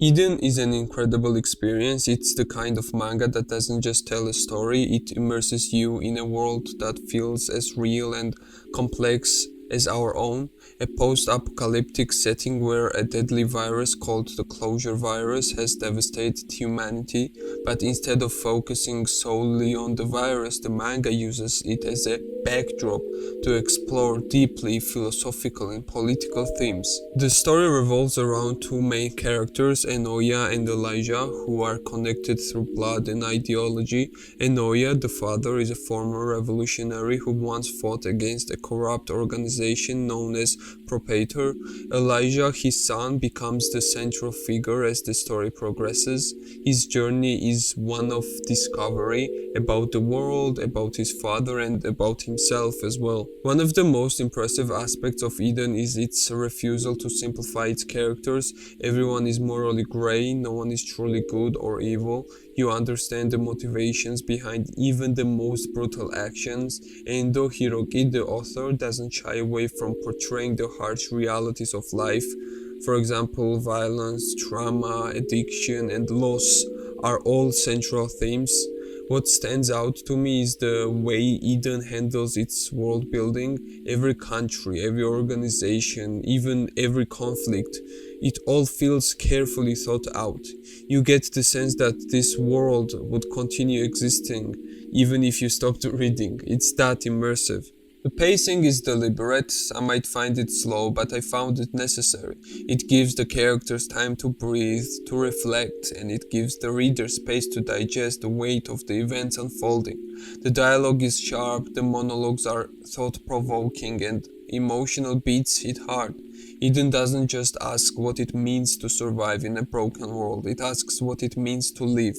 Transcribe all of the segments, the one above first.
Eden is an incredible experience. It's the kind of manga that doesn't just tell a story, it immerses you in a world that feels as real and complex as our own. A post-apocalyptic setting where a deadly virus called the Closure virus has devastated humanity, but instead of focusing solely on the virus, the manga uses it as a backdrop to explore deeply philosophical and political themes. The story revolves around two main characters, Enoya and Elijah, who are connected through blood and ideology. Enoya, the father, is a former revolutionary who once fought against a corrupt organization known as Propator. Elijah, his son, becomes the central figure as the story progresses. His journey is one of discovery about the world, about his father, and about himself as well. One of the most impressive aspects of Eden is its refusal to simplify its characters. Everyone is morally grey, no one is truly good or evil. You understand the motivations behind even the most brutal actions. Endo Hiroki, the author, doesn't shy away from portraying the harsh realities of life. For example, violence, trauma, addiction, and loss are all central themes. What stands out to me is the way Eden handles its world building. Every country, every organization, even every conflict, it all feels carefully thought out. You get the sense that this world would continue existing even if you stopped reading. It's that immersive. The pacing is deliberate. I might find it slow, but I found it necessary. It gives the characters time to breathe, to reflect, and it gives the reader space to digest the weight of the events unfolding. The dialogue is sharp, the monologues are thought-provoking, and emotional beats hit hard. Eden doesn't just ask what it means to survive in a broken world, it asks what it means to live.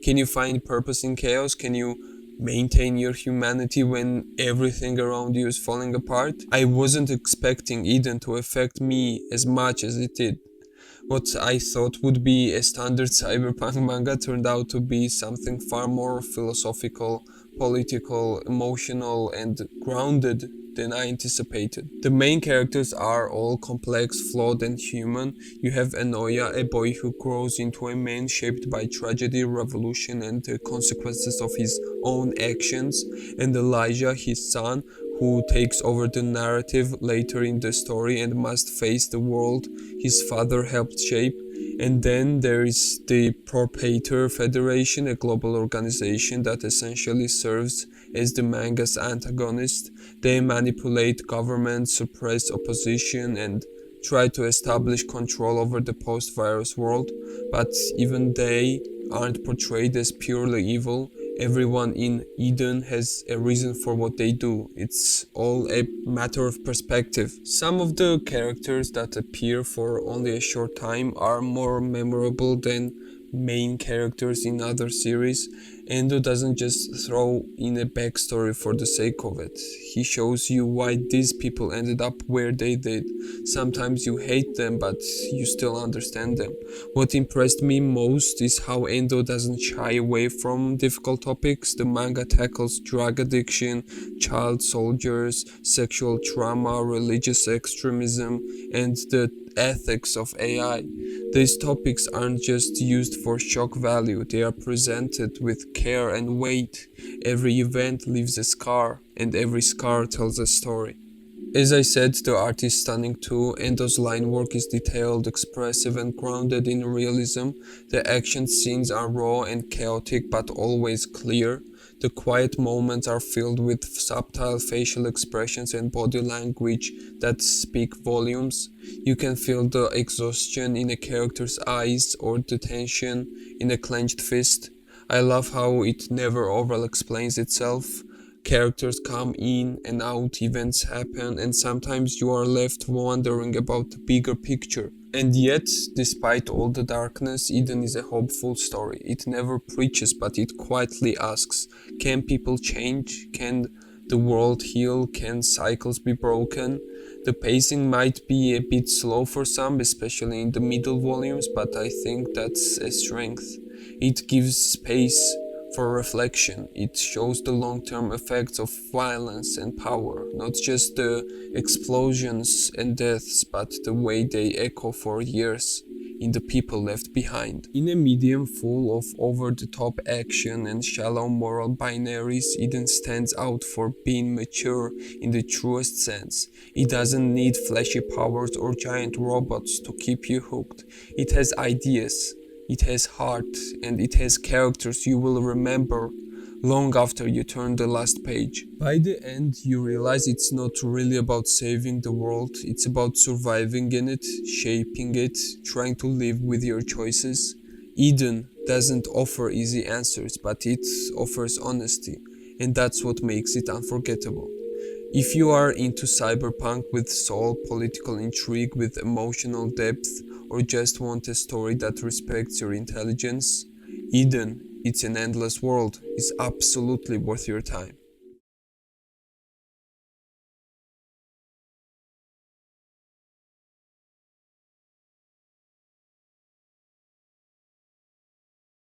Can you find purpose in chaos? Can you maintain your humanity when everything around you is falling apart? I wasn't expecting Eden to affect me as much as it did. What I thought would be a standard cyberpunk manga turned out to be something far more philosophical, political, emotional, and grounded than I anticipated. The main characters are all complex, flawed, and human. You have Enoya, a boy who grows into a man shaped by tragedy, revolution, and the consequences of his own actions, and Elijah, his son, who takes over the narrative later in the story and must face the world his father helped shape. And then there is the Propator Federation, a global organization that essentially serves as the manga's antagonist. They manipulate governments, suppress opposition, and try to establish control over the post-virus world, but even they aren't portrayed as purely evil. Everyone in Eden has a reason for what they do. It's all a matter of perspective. Some of the characters that appear for only a short time are more memorable than main characters in other series. Endo doesn't just throw in a backstory for the sake of it. He shows you why these people ended up where they did. Sometimes you hate them, but you still understand them. What impressed me most is how Endo doesn't shy away from difficult topics. The manga tackles drug addiction, child soldiers, sexual trauma, religious extremism, and the ethics of AI. These topics aren't just used for shock value, they are presented with care and weight. Every event leaves a scar, and every scar tells a story. As I said, the art is stunning too. Endo's line work is detailed, expressive, and grounded in realism. The action scenes are raw and chaotic, but always clear. The quiet moments are filled with subtle facial expressions and body language that speak volumes. You can feel the exhaustion in a character's eyes or the tension in a clenched fist. I love how it never over-explains itself. Characters come in and out, events happen, and sometimes you are left wondering about the bigger picture. And yet, despite all the darkness, Eden is a hopeful story. It never preaches, but it quietly asks, can people change? Can the world heal? Can cycles be broken? The pacing might be a bit slow for some, especially in the middle volumes, but I think that's a strength. It gives space for reflection. It shows the long-term effects of violence and power, not just the explosions and deaths, but the way they echo for years. in the people left behind. In a medium full of over-the-top action and shallow moral binaries, Eden stands out for being mature in the truest sense. It doesn't need flashy powers or giant robots to keep you hooked. It has ideas, it has heart, and it has characters you will remember long after you turn the last page. By the end, you realize it's not really about saving the world, it's about surviving in it, shaping it, trying to live with your choices. Eden doesn't offer easy answers, but it offers honesty, and that's what makes it unforgettable. If you are into cyberpunk with soul, political intrigue with emotional depth, or just want a story that respects your intelligence, Eden, It's an Endless World is absolutely worth your time.